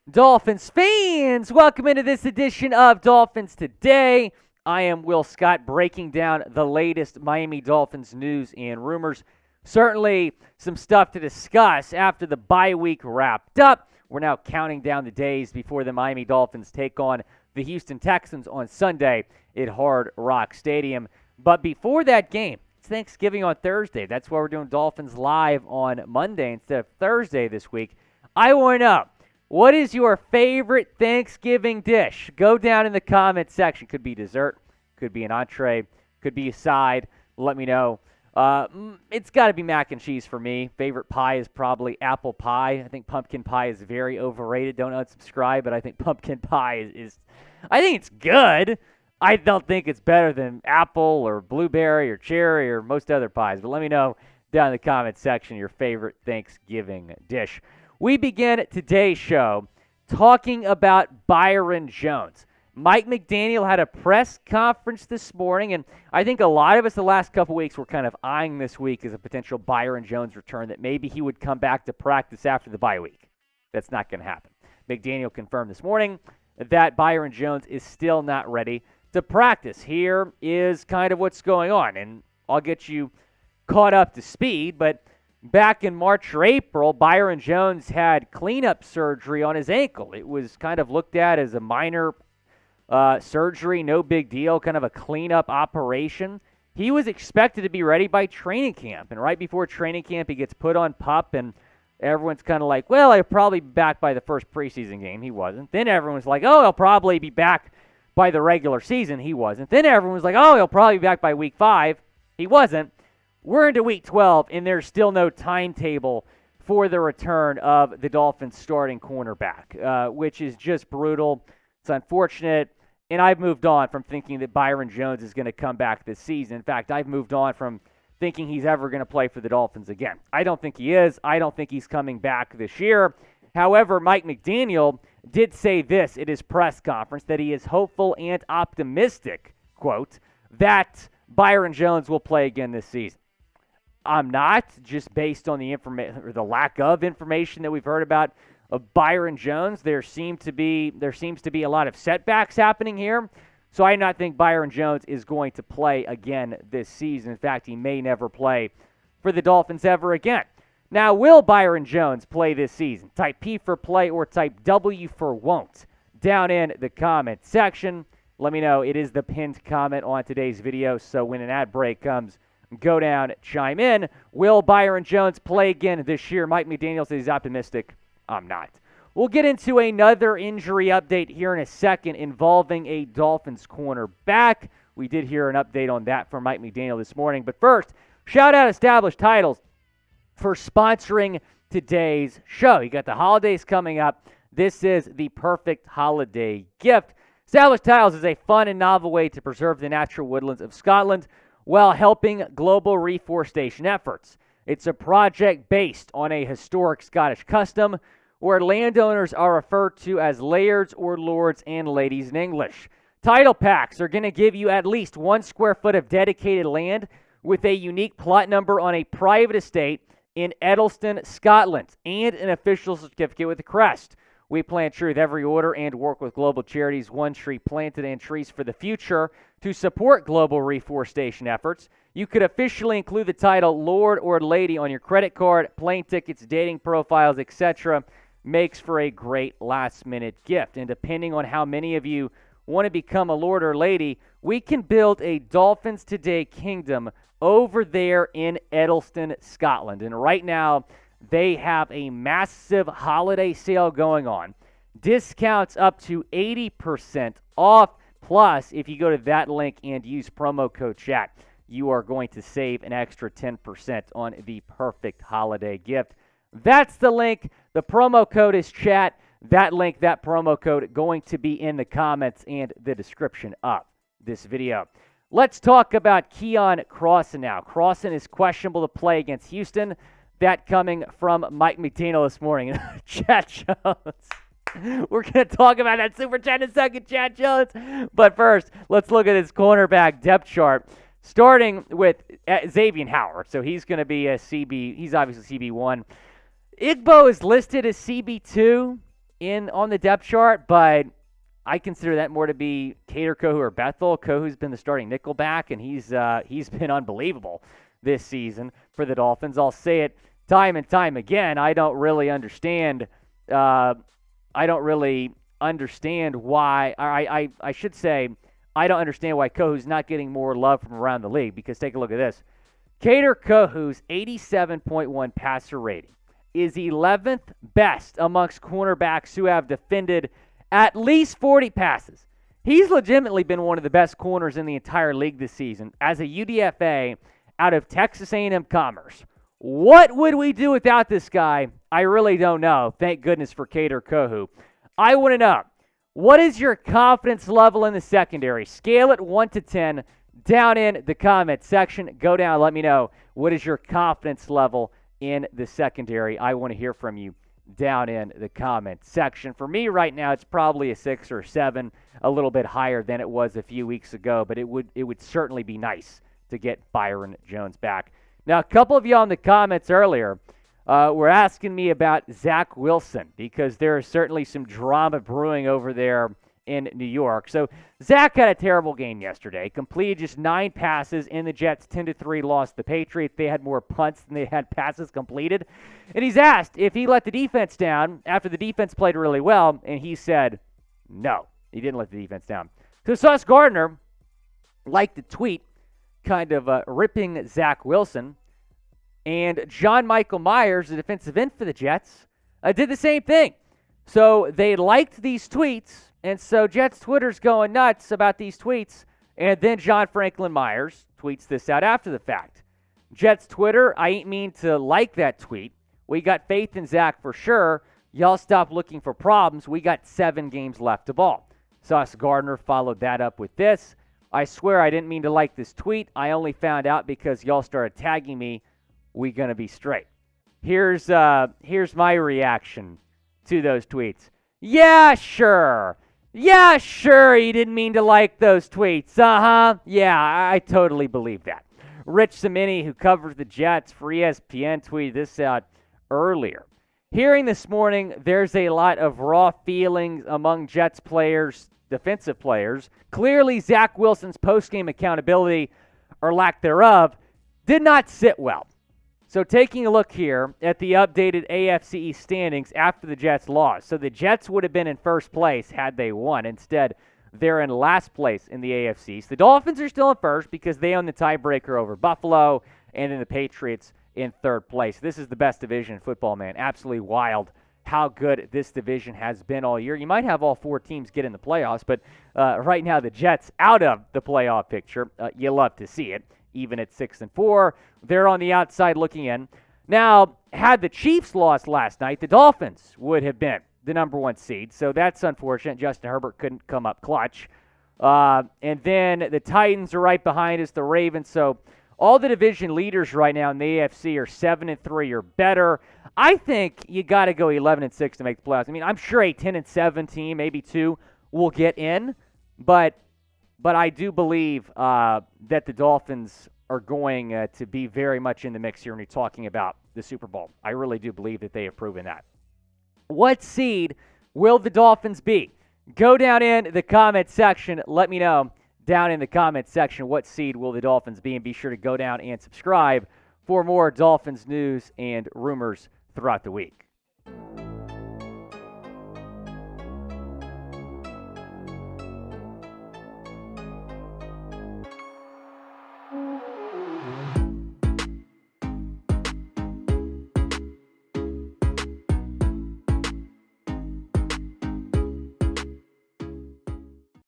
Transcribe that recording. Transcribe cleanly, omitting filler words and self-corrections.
Dolphins fans, welcome into this edition of Dolphins Today. I am Will Scott, breaking down the latest Miami Dolphins news and rumors. Certainly some stuff to discuss after the bye week wrapped up. We're now counting down the days before the Miami Dolphins take on the Houston Texans on Sunday at Hard Rock Stadium. But before that game, it's Thanksgiving on Thursday. That's why we're doing Dolphins Live on Monday instead of Thursday this week. I want to know, what is your favorite Thanksgiving dish? Go down in the comment section. Could be dessert, could be an entree, could be a side. Let me know. It's got to be mac and cheese for me. Favorite pie is probably apple pie. I think pumpkin pie is very overrated. Don't unsubscribe, but I think pumpkin pie is I think it's good. I don't think it's better than apple or blueberry or cherry or most other pies. But let me know down in the comment section your favorite Thanksgiving dish. We begin today's show talking about Byron Jones. Mike McDaniel had a press conference this morning, and I think a lot of us the last couple weeks were kind of eyeing this week as a potential Byron Jones return, that maybe he would come back to practice after the bye week. That's not going to happen. McDaniel confirmed this morning that Byron Jones is still not ready to practice. Here is kind of what's going on, and I'll get you caught up to speed, but back in March or April, Byron Jones had cleanup surgery on his ankle. It was kind of looked at as a minor surgery, no big deal, kind of a cleanup operation. He was expected to be ready by training camp, and right before training camp, he gets put on PUP, and everyone's kind of like, well, he'll probably be back by the first preseason game. He wasn't. Then everyone's like, oh, he'll probably be back by the regular season. He wasn't. Then everyone was like, oh, he'll probably be back by week 5. He wasn't. We're into week 12, and there's still no timetable for the return of the Dolphins starting cornerback, which is just brutal. It's unfortunate, and I've moved on from thinking that Byron Jones is going to come back this season. In fact, I've moved on from thinking he's ever going to play for the Dolphins again. I don't think he is. I don't think he's coming back this year. However, Mike McDaniel did say this at his press conference, that he is hopeful and optimistic, quote, that Byron Jones will play again this season. I'm not, just based on the information or the lack of information that we've heard about Byron Jones. There seems to be a lot of setbacks happening here. So I do not think Byron Jones is going to play again this season. In fact, he may never play for the Dolphins ever again. Now, will Byron Jones play this season? Type P for play or type W for won't down in the comment section. Let me know. It is the pinned comment on today's video. So when an ad break comes, go down, chime in. Will Byron Jones play again this year? Mike McDaniel says he's optimistic. I'm not. We'll get into another injury update here in a second involving a Dolphins cornerback. We did hear an update on that from Mike McDaniel this morning. But first, shout out Established Titles for sponsoring today's show. You got the holidays coming up. This is the perfect holiday gift. Established Titles is a fun and novel way to preserve the natural woodlands of Scotland while helping global reforestation efforts. It's a project based on a historic Scottish custom where landowners are referred to as lairds or lords and ladies in English. Title packs are going to give you at least 1 square foot of dedicated land with a unique plot number on a private estate in Edelston, Scotland, and an official certificate with a crest. We plant tree with every order and work with global charities, One Tree Planted and Trees for the Future, to support global reforestation efforts. You could officially include the title Lord or Lady on your credit card, plane tickets, dating profiles, etc. Makes for a great last-minute gift. And depending on how many of you want to become a Lord or Lady, we can build a Dolphins Today kingdom over there in Edelston, Scotland. And right now, they have a massive holiday sale going on. Discounts up to 80% off. Plus, if you go to that link and use promo code chat, you are going to save an extra 10% on the perfect holiday gift. That's the link. The promo code is chat. That link, that promo code, going to be in the comments and the description of this video. Let's talk about Keion Crossen now. Crossen is questionable to play against Houston. That coming from Mike McDaniel this morning. Chat Jones. We're going to talk about that super chat in a second, Chat Jones. But first, let's look at his cornerback depth chart, starting with Xavier Howard. So he's going to be a CB. He's obviously CB1. Igbo is listed as CB2. on the depth chart, but I consider that more to be Cater, Kohou, or Bethel. Kohou's been the starting nickelback, and he's been unbelievable this season for the Dolphins. I'll say it time and time again. I don't really understand why. I should say I don't understand why Kohou's not getting more love from around the league, because take a look at this. Cater Kohou's 87.1 passer rating is 11th best amongst cornerbacks who have defended at least 40 passes. He's legitimately been one of the best corners in the entire league this season as a UDFA out of Texas A&M Commerce. What would we do without this guy? I really don't know. Thank goodness for Cater Kohou. I want to know, what is your confidence level in the secondary? Scale it 1 to 10 down in the comment section. Go down, let me know, what is your confidence level in the secondary? I want to hear from you down in the comment section. For me right now, it's probably a 6 or 7, a little bit higher than it was a few weeks ago, but it would certainly be nice to get Byron Jones back. Now, a couple of you on the comments earlier were asking me about Zach Wilson, because there is certainly some drama brewing over there in New York. So Zach had a terrible game yesterday, completed just 9 passes, and the Jets 10-3 lost the Patriots. They had more punts than they had passes completed. And he's asked if he let the defense down after the defense played really well, and he said no, he didn't let the defense down. So Sauce Gardner liked the tweet kind of ripping Zach Wilson, and John Michael Myers, the defensive end for the Jets, did the same thing. So they liked these tweets, and so Jets Twitter's going nuts about these tweets, and then John Franklin Myers tweets this out after the fact. Jets Twitter, I ain't mean to like that tweet. We got faith in Zach for sure. Y'all stop looking for problems. We got 7 games left to ball. Sauce Gardner followed that up with this. I swear I didn't mean to like this tweet. I only found out because y'all started tagging me. We gonna be straight. Here's my reaction to those tweets. Yeah, sure. Yeah, sure, you didn't mean to like those tweets. Yeah, I totally believe that. Rich Cimini, who covers the Jets for ESPN, tweeted this out earlier. Hearing this morning, there's a lot of raw feelings among Jets players, defensive players. Clearly, Zach Wilson's post-game accountability, or lack thereof, did not sit well. So taking a look here at the updated AFC East standings after the Jets lost. So the Jets would have been in first place had they won. Instead, they're in last place in the AFC East. The Dolphins are still in first because they own the tiebreaker over Buffalo, and then the Patriots in third place. This is the best division in football, man. Absolutely wild how good this division has been all year. You might have all 4 teams get in the playoffs, but right now the Jets out of the playoff picture. You love to see it. Even at 6-4, they're on the outside looking in. Now, had the Chiefs lost last night, the Dolphins would have been the number 1 seed. So that's unfortunate. Justin Herbert couldn't come up clutch. And then the Titans are right behind us, the Ravens. So all the division leaders right now in the AFC are 7-3 or better. I think you got to go 11-6 to make the playoffs. I mean, I'm sure a 10-7 team, maybe 2, will get in, but I do believe that the Dolphins are going to be very much in the mix here when you're talking about the Super Bowl. I really do believe that they have proven that. What seed will the Dolphins be? Go down in the comment section. Let me know down in the comment section what seed will the Dolphins be, and be sure to go down and subscribe for more Dolphins news and rumors throughout the week.